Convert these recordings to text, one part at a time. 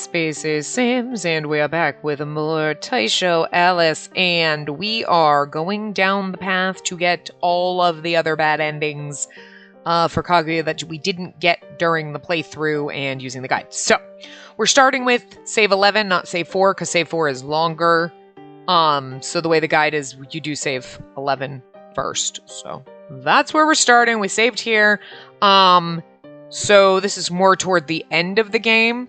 Spacey Sims, and we are back with more Taisho Alice, and we are going down the path to get all of the other bad endings for Kaguya that we didn't get during the playthrough and using the guide. So, we're starting with save 11, not save 4, because save 4 is longer. So the way the guide is, you do save 11 first. So, that's where we're starting. We saved here. So this is more toward the end of the game.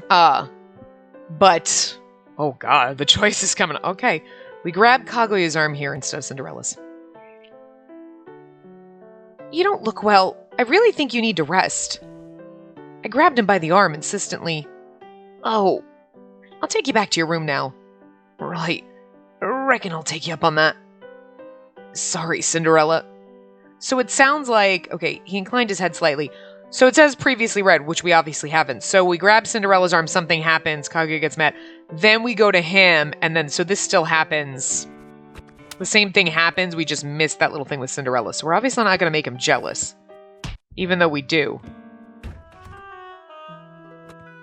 But, oh god, the choice is coming. Okay, we grab Kaguya's arm here instead of Cinderella's. You don't look well. I really think you need to rest. I grabbed him by the arm insistently. Oh, I'll take you back to your room now. Right, reckon I'll take you up on that. Sorry, Cinderella. So it sounds like, okay, he inclined his head slightly. So it says previously read, which we obviously haven't. So we grab Cinderella's arm, something happens, Kaguya gets mad. Then we go to him, and then, so this still happens. The same thing happens, we just missed that little thing with Cinderella. So we're obviously not going to make him jealous. Even though we do.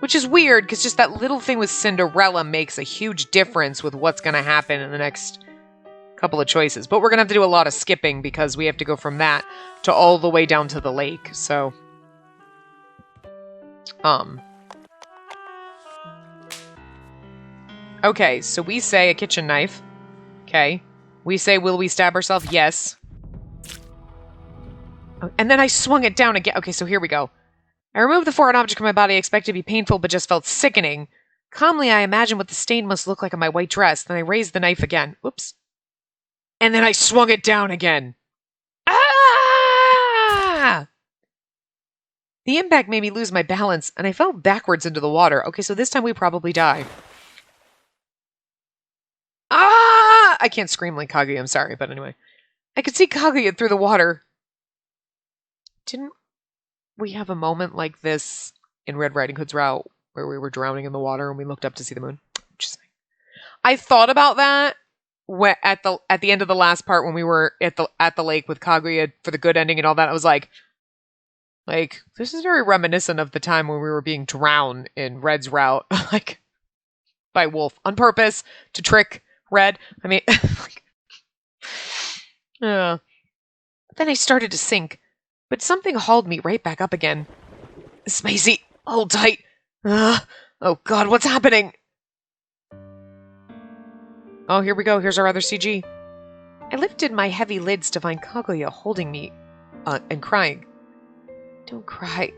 Which is weird, because just that little thing with Cinderella makes a huge difference with what's going to happen in the next couple of choices. But we're going to have to do a lot of skipping, because we have to go from that to all the way down to the lake, so... Okay, so we say a kitchen knife. Okay. We say, will we stab ourselves? Yes. And then I swung it down again. Okay, so here we go. I removed the foreign object from my body. I expected to be painful, but just felt sickening. Calmly, I imagined what the stain must look like on my white dress. Then I raised the knife again. Oops. And then I swung it down again. Ah! The impact made me lose my balance, and I fell backwards into the water. Okay, so this time we probably die. Ah! I can't scream like Kaguya, I'm sorry, but anyway. I could see Kaguya through the water. Didn't we have a moment like this in Red Riding Hood's route where we were drowning in the water and we looked up to see the moon? Just saying. I thought about that at the end of the last part when we were at the lake with Kaguya for the good ending and all that. I was like, this is very reminiscent of the time when we were being drowned in Red's route, like, by Wolf, on purpose, to trick Red. I mean, Then I started to sink, but something hauled me right back up again. Spacey, hold tight. Oh god, what's happening? Oh, here we go, here's our other CG. I lifted my heavy lids to find Kaguya holding me, and crying. Don't cry.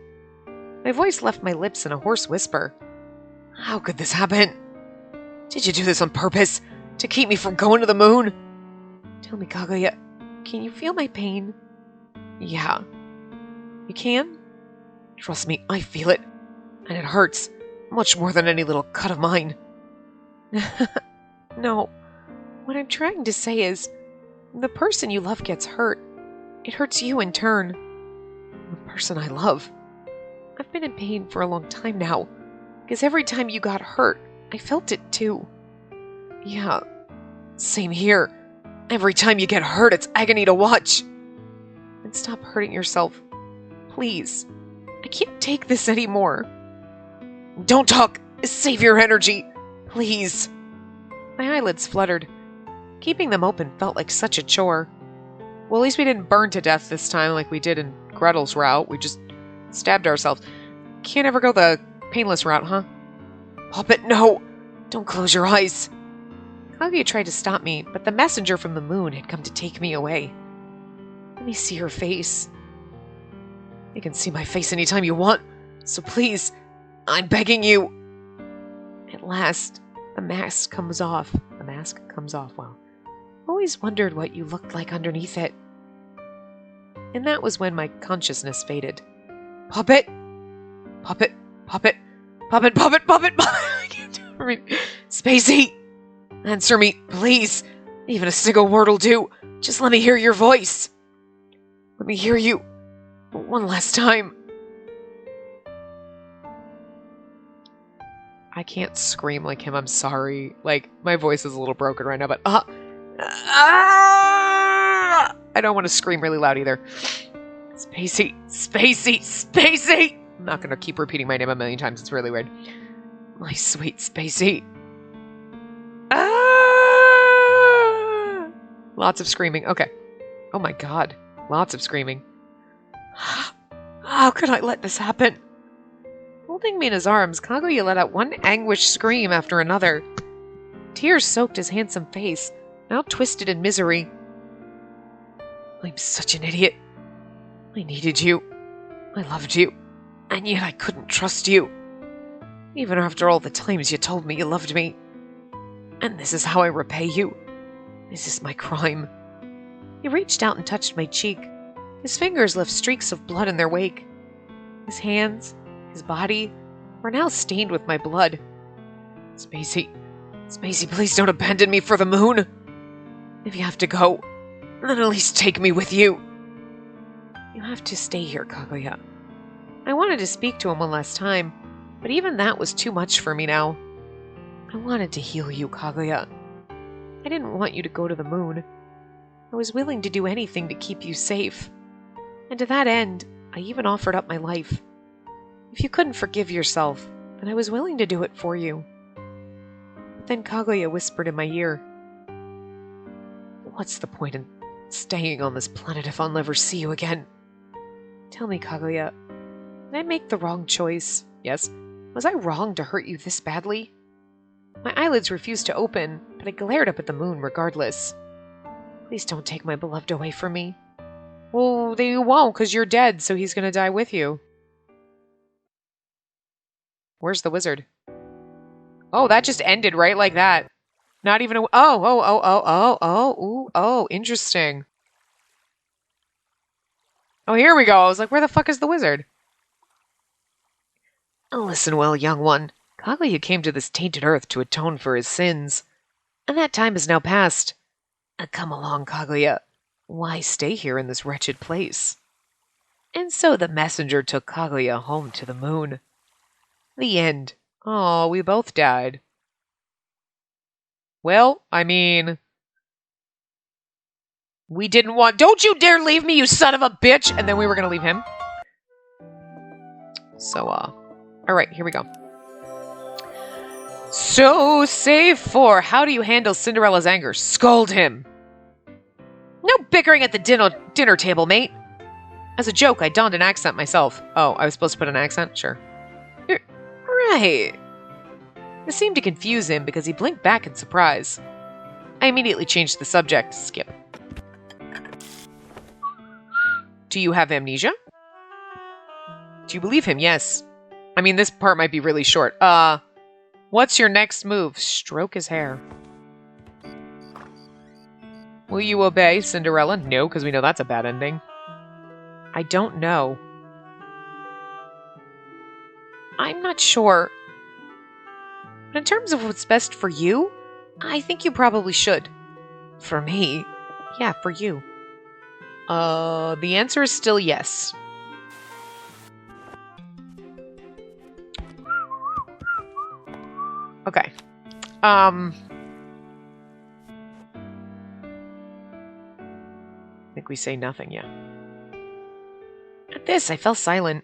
My voice left my lips in a hoarse whisper. How could this happen? Did you do this on purpose? To keep me from going to the moon? Tell me, Kaguya, can you feel my pain? Yeah. You can? Trust me, I feel it. And it hurts. Much more than any little cut of mine. No. What I'm trying to say is, the person you love gets hurt. It hurts you in turn. The person I love. I've been in pain for a long time now, because every time you got hurt, I felt it too. Yeah, same here. Every time you get hurt, it's agony to watch. And stop hurting yourself. Please. I can't take this anymore. Don't talk. Save your energy. Please. My eyelids fluttered. Keeping them open felt like such a chore. Well, at least we didn't burn to death this time like we did in Gretel's route. We just stabbed ourselves. Can't ever go the painless route, huh? Puppet, no! Don't close your eyes. Kaguya tried to stop me, but the messenger from the moon had come to take me away. Let me see her face. You can see my face anytime you want, so please, I'm begging you. At last, the mask comes off. The mask comes off, wow. Always wondered what you looked like underneath it. And that was when my consciousness faded. Puppet! Puppet! Puppet! Puppet! Puppet! Puppet! I can't do it. Spacey! Answer me, please! Even a single word will do. Just let me hear your voice. Let me hear you. One last time. I can't scream like him, I'm sorry. Like, my voice is a little broken right now, but I don't want to scream really loud either. Spacey, Spacey, Spacey! I'm not going to keep repeating my name a million times. It's really weird. My sweet Spacey. Ah! Lots of screaming. Okay. Oh my god. Lots of screaming. How could I let this happen? Holding me in his arms, Kaguya let out one anguished scream after another. Tears soaked his handsome face, now twisted in misery. I'm such an idiot. I needed you. I loved you. And yet I couldn't trust you. Even after all the times you told me you loved me. And this is how I repay you. This is my crime. He reached out and touched my cheek. His fingers left streaks of blood in their wake. His hands, his body, were now stained with my blood. Spacey, please don't abandon me for the moon. If you have to go, then at least take me with you. You have to stay here, Kaguya. I wanted to speak to him one last time, but even that was too much for me now. I wanted to heal you, Kaguya. I didn't want you to go to the moon. I was willing to do anything to keep you safe. And to that end, I even offered up my life. If you couldn't forgive yourself, then I was willing to do it for you. But then Kaguya whispered in my ear, what's the point in staying on this planet if I'll never see you again? Tell me, Kaguya, did I make the wrong choice? Yes. Was I wrong to hurt you this badly? My eyelids refused to open, but I glared up at the moon regardless. Please don't take my beloved away from me. Well, they won't, because you're dead, so he's going to die with you. Where's the wizard? Oh, that just ended right like that. Not even a... Oh, interesting. Oh, here we go. I was like, where the fuck is the wizard? Listen well, young one. Kaguya came to this tainted earth to atone for his sins. And that time is now past. Come along, Kaguya. Why stay here in this wretched place? And so the messenger took Kaguya home to the moon. The end. Oh, we both died. Well, I mean... We didn't want... Don't you dare leave me, you son of a bitch! And then we were going to leave him. So, alright, here we go. So, save 4. How do you handle Cinderella's anger? Scold him. No bickering at the dinner table, mate. As a joke, I donned an accent myself. Oh, I was supposed to put an accent? Sure. Right. This seemed to confuse him because he blinked back in surprise. I immediately changed the subject. Skip. Do you have amnesia? Do you believe him? Yes. I mean, this part might be really short. What's your next move? Stroke his hair. Will you obey, Cinderella? No, because we know that's a bad ending. I don't know. I'm not sure. But in terms of what's best for you, I think you probably should. For me? Yeah, for you. The answer is still yes. Okay. I think we say nothing, yeah. At this, I fell silent.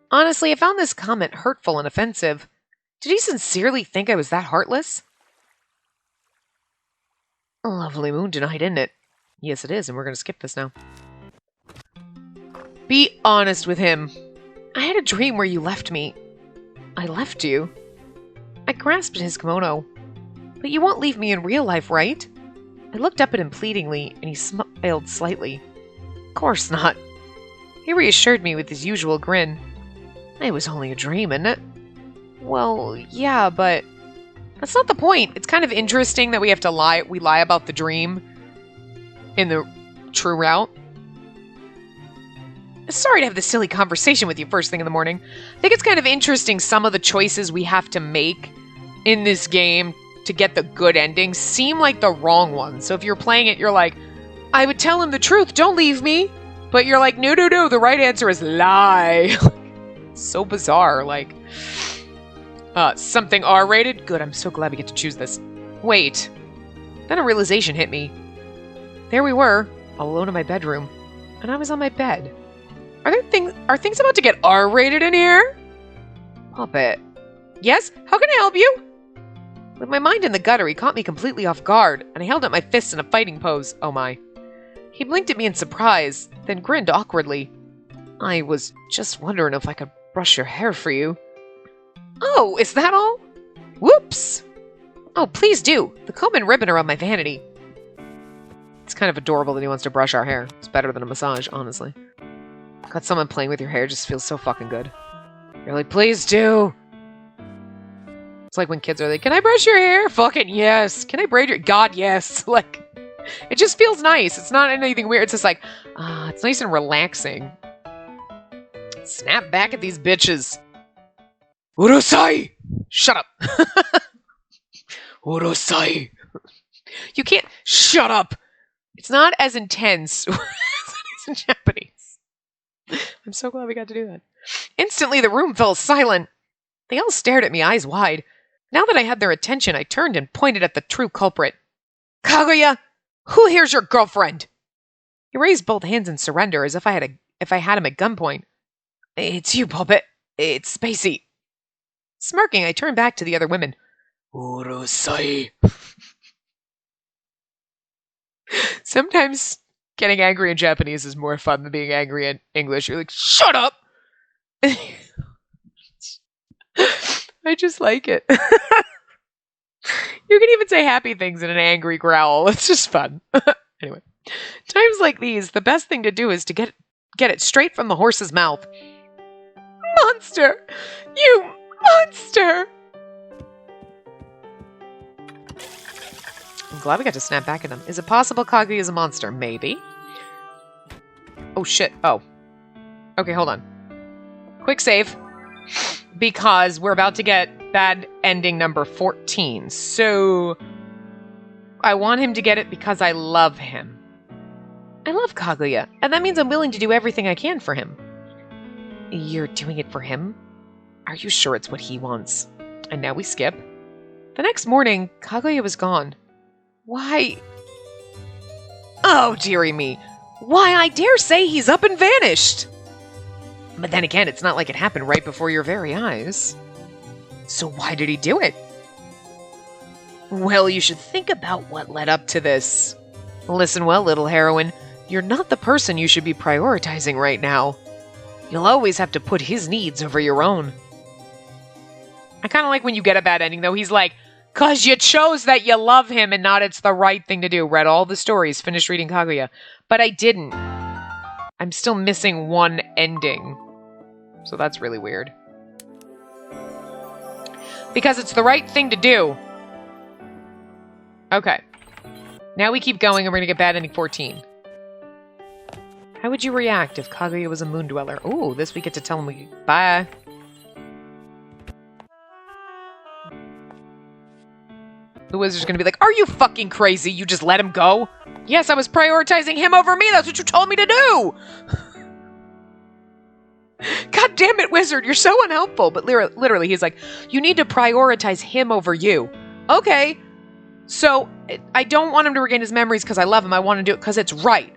Honestly, I found this comment hurtful and offensive. Did he sincerely think I was that heartless? A lovely moon tonight, isn't it? Yes, it is, and we're going to skip this now. Be honest with him. I had a dream where you left me. I left you? I grasped his kimono. But you won't leave me in real life, right? I looked up at him pleadingly, and he smiled slightly. Of course not. He reassured me with his usual grin. It was only a dream, isn't it? Well, yeah, but... That's not the point. It's kind of interesting that we have to lie. We lie about the dream in the true route. Sorry to have this silly conversation with you first thing in the morning. I think it's kind of interesting some of the choices we have to make in this game to get the good ending seem like the wrong ones. So if you're playing it, you're like, I would tell him the truth, don't leave me. But you're like, no, the right answer is lie. So bizarre, like... something R-rated? Good, I'm so glad we get to choose this. Wait. Then a realization hit me. There we were, all alone in my bedroom. And I was on my bed. Are things about to get R-rated in here? Puppet. Yes? How can I help you? With my mind in the gutter, he caught me completely off guard, and I held up my fists in a fighting pose. Oh my. He blinked at me in surprise, then grinned awkwardly. I was just wondering if I could brush your hair for you. Oh, is that all? Whoops! Oh, please do. The comb and ribbon are on my vanity. It's kind of adorable that he wants to brush our hair. It's better than a massage, honestly. God, someone playing with your hair just feels so fucking good. You're like, please do. It's like when kids are like, can I brush your hair? Fucking yes. Can I braid your... God, yes. Like, it just feels nice. It's not anything weird. It's just like, it's nice and relaxing. Snap back at these bitches. Urusai! Shut up. Urusai. You can't... Shut up. It's not as intense as it is in Japanese. I'm so glad we got to do that. Instantly, the room fell silent. They all stared at me, eyes wide. Now that I had their attention, I turned and pointed at the true culprit. Kaguya, who here's your girlfriend? He raised both hands in surrender, as if I had him at gunpoint. It's you, puppet. It's Spacey. Smirking, I turned back to the other women. Urusai. Sometimes getting angry in Japanese is more fun than being angry in English. You're like, shut up! I just like it. You can even say happy things in an angry growl. It's just fun. Anyway, times like these, the best thing to do is to get it straight from the horse's mouth. Monster! You monster! I'm glad we got to snap back at him. Is it possible Kaguya is a monster? Maybe. Oh, shit. Oh. Okay, hold on. Quick save. Because we're about to get bad ending number 14. So, I want him to get it because I love him. I love Kaguya, and that means I'm willing to do everything I can for him. You're doing it for him? Are you sure it's what he wants? And now we skip. The next morning, Kaguya was gone. Why? Oh, dearie me. Why, I dare say he's up and vanished. But then again, it's not like it happened right before your very eyes. So why did he do it? Well, you should think about what led up to this. Listen well, little heroine. You're not the person you should be prioritizing right now. You'll always have to put his needs over your own. I kind of like when you get a bad ending, though. He's like, 'cause you chose that you love him and not it's the right thing to do. Read all the stories, finished reading Kaguya. But I didn't. I'm still missing one ending. So that's really weird. Because it's the right thing to do. Okay. Now we keep going and we're going to get bad ending 14. How would you react if Kaguya was a moon dweller? Ooh, this we get to tell him bye. The wizard's gonna be like, are you fucking crazy? You just let him go? Yes, I was prioritizing him over me. That's what you told me to do. God damn it, wizard. You're so unhelpful. But literally, he's like, you need to prioritize him over you. Okay. So, I don't want him to regain his memories because I love him. I want to do it because it's right.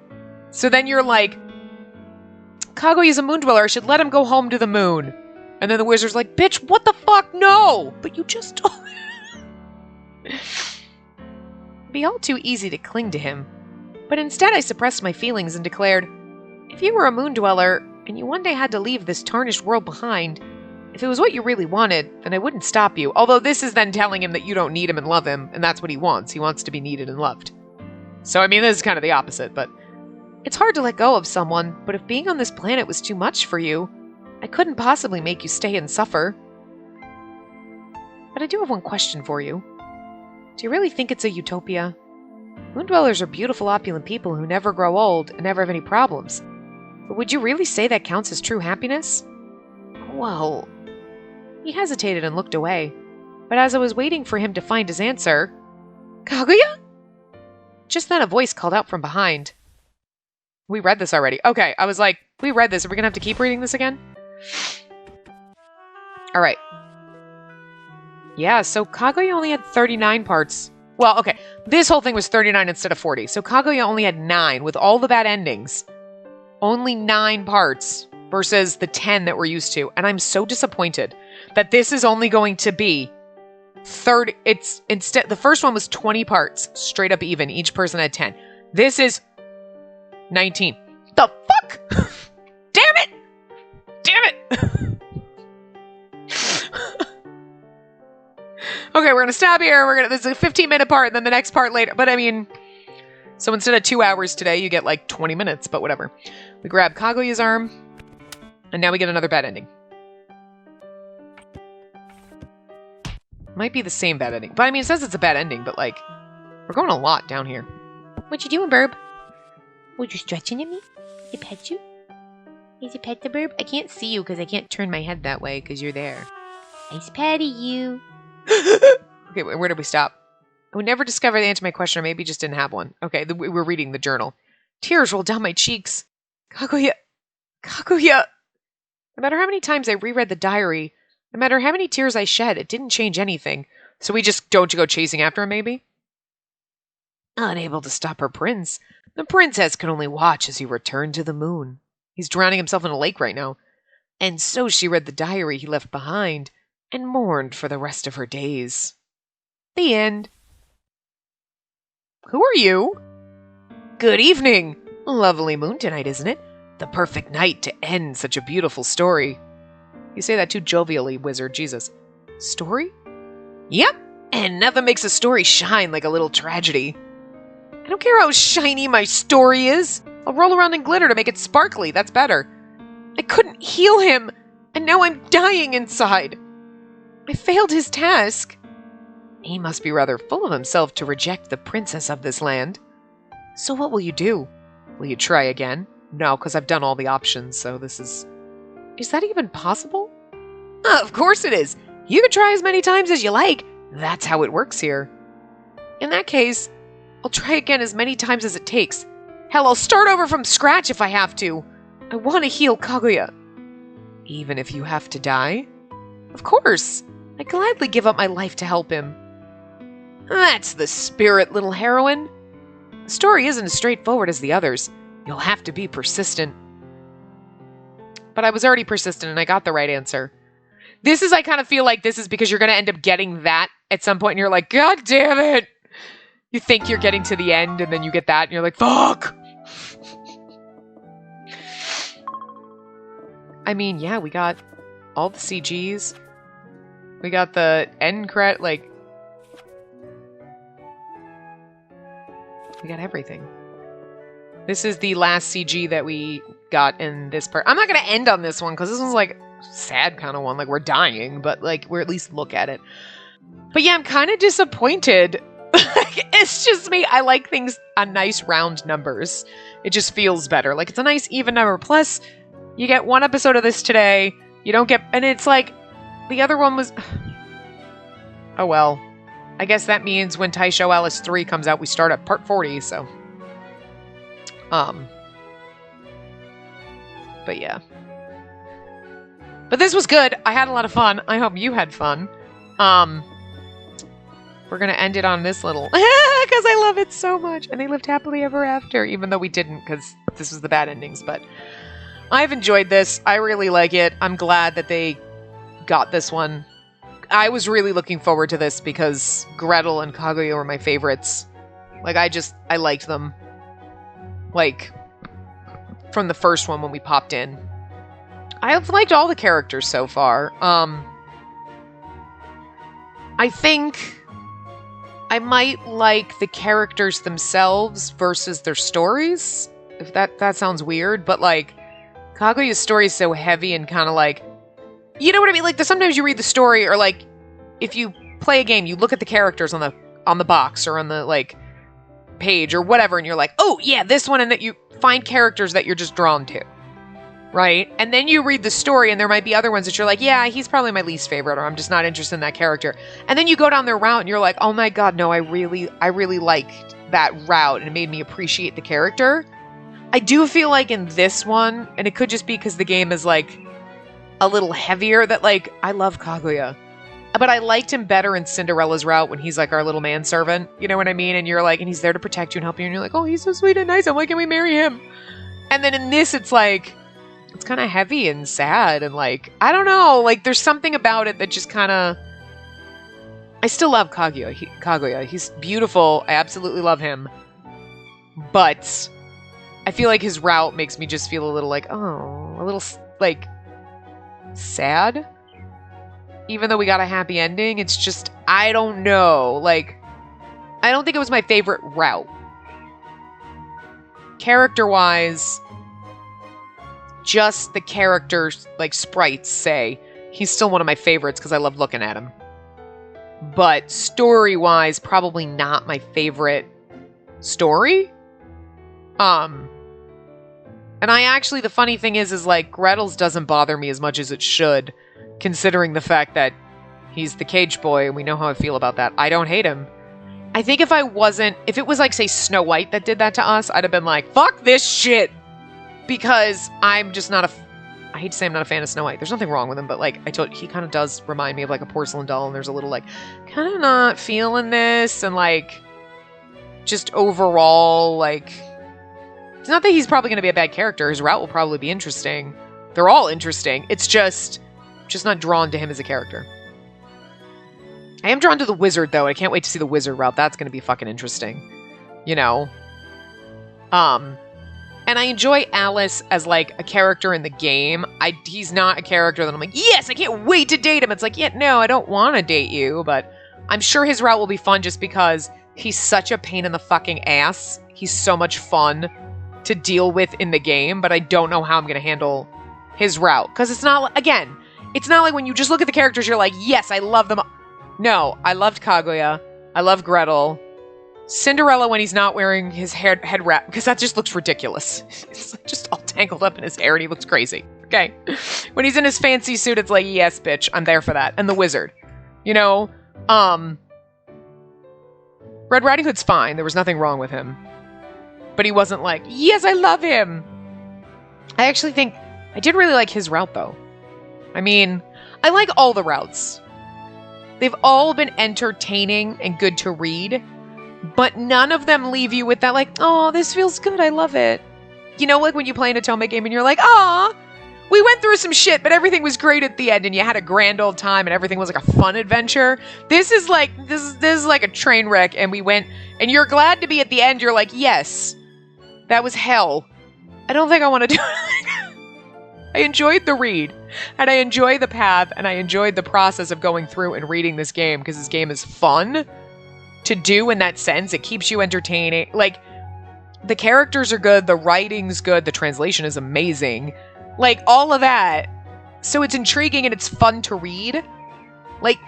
So then you're like, Kaguya's a moon dweller. I should let him go home to the moon. And then the wizard's like, bitch, what the fuck? No. But you just told me. It'd be all too easy to cling to him. But instead I suppressed my feelings and declared, if you were a moon dweller, and you one day had to leave this tarnished world behind, if it was what you really wanted, then I wouldn't stop you. Although this is then telling him that you don't need him and love him, and that's what he wants. He wants to be needed and loved. So, I mean, this is kind of the opposite, but it's hard to let go of someone, but if being on this planet was too much for you, I couldn't possibly make you stay and suffer. But I do have one question for you. Do you really think it's a utopia? Moondwellers are beautiful, opulent people who never grow old and never have any problems. But would you really say that counts as true happiness? Well... He hesitated and looked away. But as I was waiting for him to find his answer... Kaguya? Just then a voice called out from behind. We read this already. Okay, I was like, we read this. Are we going to have to keep reading this again? Alright. Yeah, so Kaguya only had 39 parts. Well, okay, this whole thing was 39 instead of 40. So Kaguya only had 9 with all the bad endings. Only 9 parts. versus the 10 that we're used to. And I'm so disappointed that this is only going to be it's instead, the first one was 20 parts, straight up even. Each person had 10. This is 19. The fuck? Damn it! Damn it! Okay, we're gonna stop here. This is a 15-minute part, and then the next part later. But I mean, so instead of 2 hours today, you get like 20 minutes, but whatever. We grab Kaguya's arm, and now we get another bad ending. Might be the same bad ending. But I mean, it says it's a bad ending, but like, we're going a lot down here. What you doing, Burb? Oh, you stretching at me? I pet you? Is it pet the Burb? I can't see you because I can't turn my head that way because you're there. Nice petty you. Okay, where did we stop? I would never discover the answer to my question, or maybe just didn't have one. Okay, we're reading the journal. Tears rolled down my cheeks. Kaguya. Kaguya. No matter how many times I reread the diary, no matter how many tears I shed, it didn't change anything. So we just don't go chasing after him, maybe? Unable to stop her prince, the princess could only watch as he returned to the moon. He's drowning himself in a lake right now. And so she read the diary he left behind and mourned for the rest of her days. The end. Who are you? Good evening. Lovely moon tonight, isn't it? The perfect night to end such a beautiful story. You say that too jovially, wizard. Jesus. Story? Yep. And nothing makes a story shine like a little tragedy. I don't care how shiny my story is. I'll roll around in glitter to make it sparkly. That's better. I couldn't heal him, and now I'm dying inside. I failed his task. He must be rather full of himself to reject the princess of this land. So what will you do? Will you try again? No, because I've done all the options, so this is... Is that even possible? Of course it is. You can try as many times as you like. That's how it works here. In that case, I'll try again as many times as it takes. Hell, I'll start over from scratch if I have to. I want to heal Kaguya. Even if you have to die? Of course. I'd gladly give up my life to help him. That's the spirit, little heroine. The story isn't as straightforward as the others. You'll have to be persistent. But I was already persistent and I got the right answer. This is, I kind of feel like this is because you're going to end up getting that at some point and you're like, God damn it! You think you're getting to the end and then you get that and you're like, fuck! I mean, yeah, we got all the CGs. We got the end credit, like... We got everything. This is the last CG that we got in this part. I'm not going to end on this one because this one's like sad kind of one. Like we're dying, but like we're at least look at it. But yeah, I'm kind of disappointed. It's just me. I like things on nice round numbers. It just feels better. Like it's a nice even number. Plus, you get one episode of this today. You don't get, and it's like the other one was. Oh well. I guess that means when Taisho Alice 3 comes out, we start at part 40, so. But yeah. But this was good. I had a lot of fun. I hope you had fun. We're gonna end it on this little, because I love it so much. And they lived happily ever after, even though we didn't, because this was the bad endings. But I've enjoyed this. I really like it. I'm glad that they got this one. I was really looking forward to this because Gretel and Kaguya were my favorites. Like, I liked them. Like, from the first one when we popped in. I've liked all the characters so far. I think I might like the characters themselves versus their stories. If that sounds weird, but like, Kaguya's story is so heavy and kind of like, you know what I mean? Like, sometimes you read the story, or like, if you play a game, you look at the characters on the box or on the like page or whatever, and you're like, oh yeah, this one, and that you find characters that you're just drawn to, right? And then you read the story, and there might be other ones that you're like, yeah, he's probably my least favorite, or I'm just not interested in that character. And then you go down their route, and you're like, oh my god, no, I really liked that route, and it made me appreciate the character. I do feel like in this one, and it could just be because the game is like a little heavier, that like, I love Kaguya. But I liked him better in Cinderella's route when he's like our little manservant. You know what I mean? And you're like, and he's there to protect you and help you. And you're like, oh, he's so sweet and nice. I'm like, can we marry him? And then in this, it's like, it's kind of heavy and sad and like, I don't know, like there's something about it that just kind of, I still love Kaguya. He's beautiful. I absolutely love him. But I feel like his route makes me just feel a little like, oh, a little like sad. Even though we got a happy ending, it's just, I don't know. Like, I don't think it was my favorite route. Character-wise, just the characters, like sprites say, he's still one of my favorites because I love looking at him. But story-wise, probably not my favorite story. And I actually, the funny thing is like, Gretel's doesn't bother me as much as it should, considering the fact that he's the cage boy, and we know how I feel about that. I don't hate him. I think if it was like, say, Snow White that did that to us, I'd have been like, fuck this shit! Because I'm just not I hate to say I'm not a fan of Snow White. There's nothing wrong with him, but like, he kind of does remind me of like a porcelain doll, and there's a little like, kind of not feeling this, and like, just overall, like, it's not that he's probably going to be a bad character. His route will probably be interesting. They're all interesting. It's just not drawn to him as a character. I am drawn to the wizard, though. I can't wait to see the wizard route. That's going to be fucking interesting. You know? And I enjoy Alice as, like, a character in the game. He's not a character that I'm like, yes, I can't wait to date him. It's like, yeah, no, I don't want to date you. But I'm sure his route will be fun just because he's such a pain in the fucking ass. He's so much fun to deal with in the game. But I don't know how I'm going to handle his route. Because it's not, again, it's not like when you just look at the characters, you're like, yes, I love them. No, I loved Kaguya. I love Gretel. Cinderella when he's not wearing his head wrap, because that just looks ridiculous. It's just all tangled up in his hair and he looks crazy. Okay. When he's in his fancy suit, it's like, yes, bitch, I'm there for that. And the wizard. You know? Red Riding Hood's fine. There was nothing wrong with him. But he wasn't like, yes, I love him. I actually think, I did really like his route, though. I mean, I like all the routes. They've all been entertaining and good to read, but none of them leave you with that like, oh, this feels good, I love it. You know, like when you play an Otome game and you're like, aw, we went through some shit, but everything was great at the end and you had a grand old time and everything was like a fun adventure. This is like, this is like a train wreck and we went, and you're glad to be at the end, you're like, yes, that was hell. I don't think I want to do it. I enjoyed the read, and I enjoy the path, and I enjoyed the process of going through and reading this game, because this game is fun to do in that sense. It keeps you entertaining. Like, the characters are good, the writing's good, the translation is amazing. Like, all of that. So it's intriguing and it's fun to read. Like,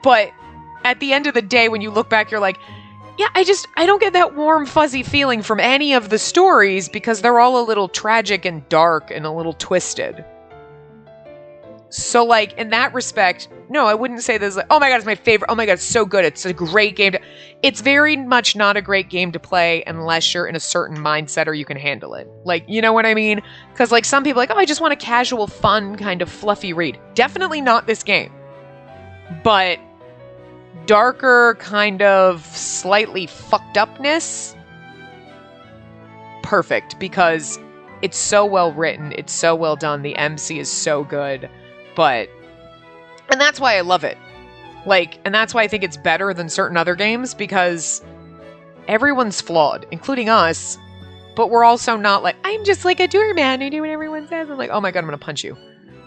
but at the end of the day, when you look back, you're like, yeah, I don't get that warm, fuzzy feeling from any of the stories because they're all a little tragic and dark and a little twisted. So, like, in that respect, no, I wouldn't say this, like, oh my god, it's my favorite, oh my god, it's so good, it's a great game. It's very much not a great game to play unless you're in a certain mindset or you can handle it. Like, you know what I mean? Because, like, some people are like, oh, I just want a casual, fun, kind of fluffy read. Definitely not this game. But darker, kind of slightly fucked upness, perfect, because it's so well written, it's so well done, the MC is so good, and that's why I love it. Like, and that's why I think it's better than certain other games, because everyone's flawed, including us, but we're also not like, I'm just like a doorman, I do what everyone says, I'm like, oh my god, I'm gonna punch you.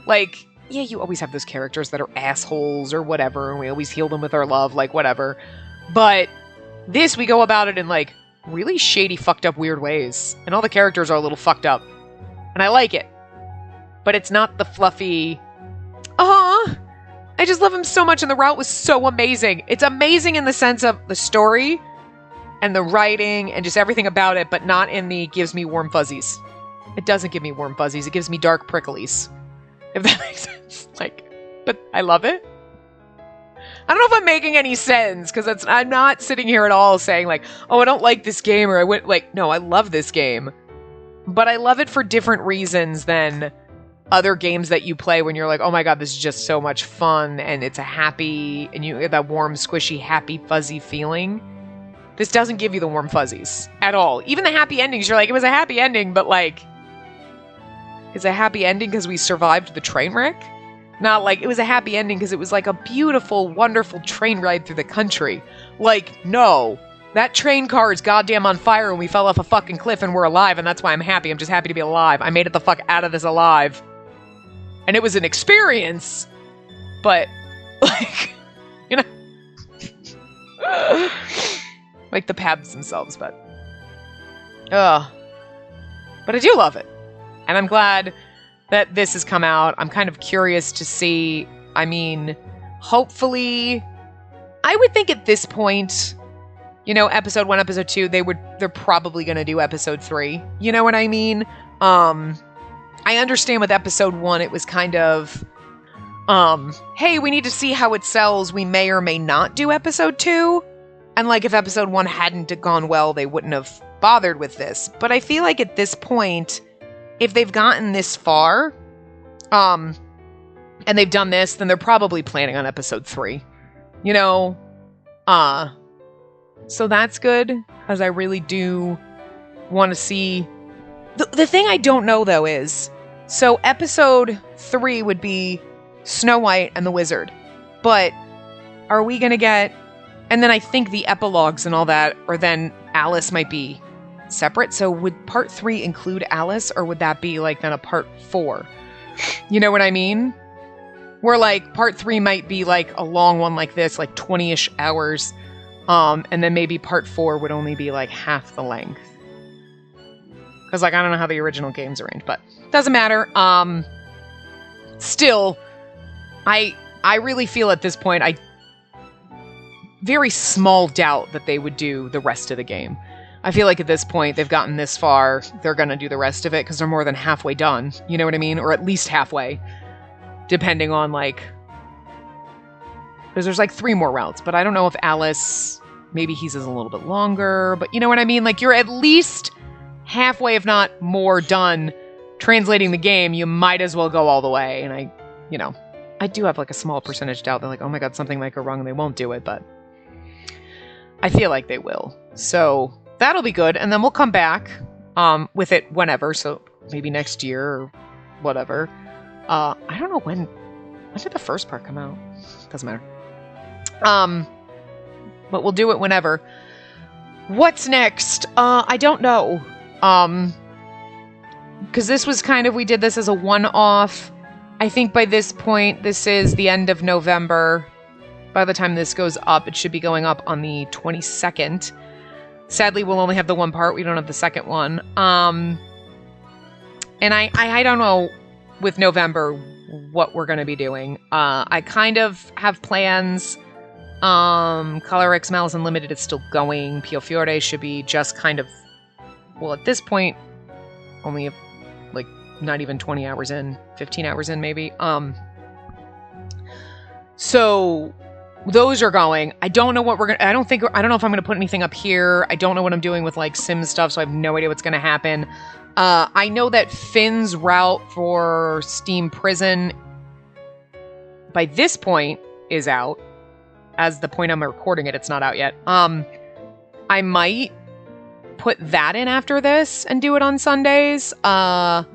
Like, yeah, you always have those characters that are assholes or whatever, and we always heal them with our love, like, whatever. But this, we go about it in, like, really shady, fucked up, weird ways. And all the characters are a little fucked up. And I like it. But it's not the fluffy, I just love him so much, and the route was so amazing. It's amazing in the sense of the story, and the writing, and just everything about it, but not in the gives me warm fuzzies. It doesn't give me warm fuzzies, it gives me dark pricklies. If that makes sense. Like, but I love it. I don't know if I'm making any sense, because I'm not sitting here at all saying like, oh, I don't like this game, or I went like, no, I love this game. But I love it for different reasons than other games that you play when you're like, oh my god, this is just so much fun, and it's a happy, and you get that warm, squishy, happy, fuzzy feeling. This doesn't give you the warm fuzzies at all. Even the happy endings, you're like, it was a happy ending, but like, is a happy ending because we survived the train wreck. Not like it was a happy ending because it was like a beautiful, wonderful train ride through the country. Like, no. That train car is goddamn on fire and we fell off a fucking cliff and we're alive and that's why I'm happy. I'm just happy to be alive. I made it the fuck out of this alive. And it was an experience. But, like, you know. Like the paths themselves, but. Ugh. But I do love it. And I'm glad that this has come out. I'm kind of curious to see. I mean, hopefully, I would think at this point, you know, episode 1, episode 2, they're probably going to do episode 3. You know what I mean? I understand with episode 1, it was kind of, hey, we need to see how it sells. We may or may not do episode 2. And like if episode 1 hadn't gone well, they wouldn't have bothered with this. But I feel like at this point, if they've gotten this far, and they've done this, then they're probably planning on episode 3. You know? So that's good, because I really do want to see. The thing I don't know, though, is, so episode 3 would be Snow White and the Wizard. But are we going to get, and then I think the epilogues and all that, or then Alice might be separate. So would part 3 include Alice, or would that be like then a part 4? You know what I mean? Where like part 3 might be like a long one like this, like 20-ish hours. And then maybe part 4 would only be like half the length. Because like I don't know how the original game's arranged, but doesn't matter. Still, I really feel at this point very small doubt that they would do the rest of the game. I feel like at this point, they've gotten this far, they're going to do the rest of it because they're more than halfway done. You know what I mean? Or at least halfway. Depending on, like... Because there's, like, 3 more routes. But I don't know if Alice... Maybe he's a little bit longer. But you know what I mean? Like, you're at least halfway, if not more, done translating the game. You might as well go all the way. And I do have, like, a small percentage doubt. They're like, oh my god, something might go wrong and they won't do it. But I feel like they will. So... that'll be good, and then we'll come back with it whenever, so maybe next year or whatever. I don't know when did the first part come out? Doesn't matter. But we'll do it whenever. What's next? I don't know. Because this was kind of, we did this as a one-off. I think by this point, this is the end of November. By the time this goes up, it should be going up on the 22nd. Sadly, we'll only have the one part. We don't have the second one. And I don't know with November what we're going to be doing. I kind of have plans. Color X Malice Unlimited is still going. Pio Fiore should be just kind of, well, at this point, only like not even 20 hours in, 15 hours in maybe. So those are going. I don't know what we're gonna. I don't know if I'm gonna put anything up here. I don't know what I'm doing with like Sim stuff, so I have no idea what's gonna happen. I know that Finn's route for Steam Prison by this point is out. As the point I'm recording it, it's not out yet. I might put that in after this and do it on Sundays. I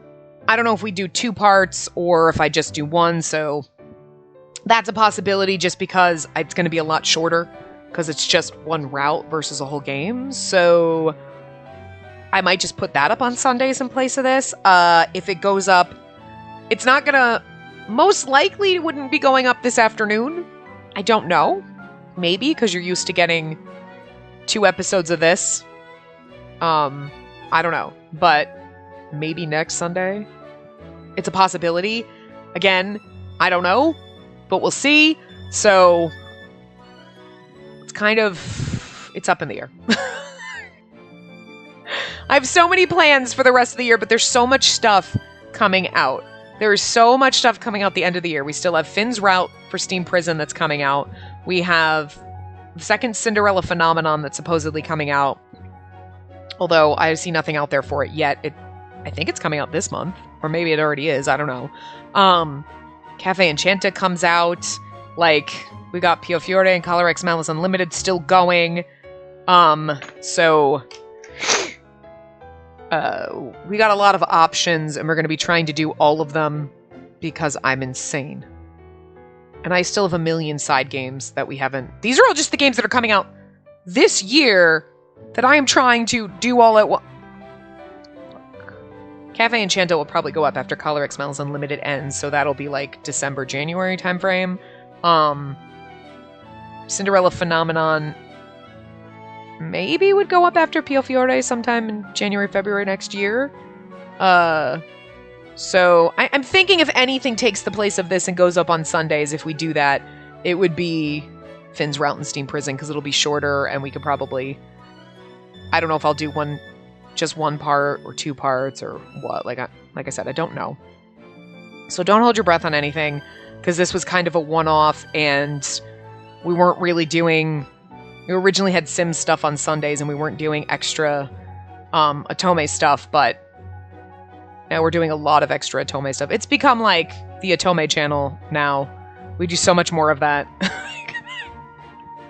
don't know if we do 2 parts or if I just do 1. So. That's a possibility just because it's going to be a lot shorter because it's just 1 route versus a whole game. So I might just put that up on Sundays in place of this. If it goes up, it's not going to, most likely it wouldn't be going up this afternoon. I don't know. Maybe because you're used to getting 2 episodes of this. I don't know. But maybe next Sunday. It's a possibility. Again, I don't know. But we'll see. So it's kind of, it's up in the air. I have so many plans for the rest of the year, but there's so much stuff coming out. There's so much stuff coming out the end of the year. We still have Finn's route for Steam Prison that's coming out. We have the second Cinderella Phenomenon that's supposedly coming out. Although I see nothing out there for it yet. I think it's coming out this month. Or maybe it already is. I don't know. Cafe Enchanta comes out. Like, we got Pio Fiore and Color X Malice Unlimited still going. So we got a lot of options, and we're going to be trying to do all of them because I'm insane. And I still have a million side games that we haven't... These are all just the games that are coming out this year that I am trying to do all at once. Cafe Enchanto will probably go up after Choleric Smells Unlimited ends, so that'll be like December, January timeframe. Cinderella Phenomenon maybe would go up after Pio Fiore sometime in January, February next year. So I'm thinking if anything takes the place of this and goes up on Sundays, if we do that, it would be Finn's Rautenstein Prison, because it'll be shorter and we could probably... I don't know if I'll do just one part or 2 parts or what. Like I said, I don't know. So don't hold your breath on anything, because this was kind of a one-off and we weren't really doing... We originally had Sims stuff on Sundays and we weren't doing extra Otome stuff, but now we're doing a lot of extra Otome stuff. It's become like the Otome channel now. We do so much more of that.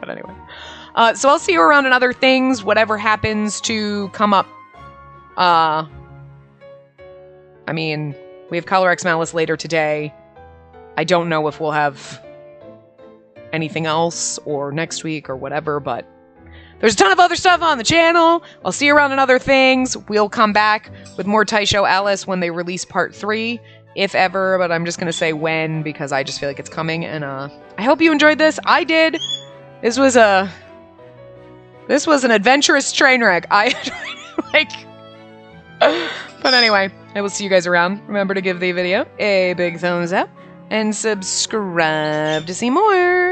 But anyway. So I'll see you around in other things, whatever happens to come up. I mean, we have Cholerax Malice later today. I don't know if we'll have anything else or next week or whatever, but there's a ton of other stuff on the channel. I'll see you around in other things. We'll come back with more Taisho Alice when they release part 3, if ever, but I'm just going to say when, because I just feel like it's coming, and I hope you enjoyed this. I did. This was an adventurous train wreck. But anyway, I will see you guys around. Remember to give the video a big thumbs up and subscribe to see more.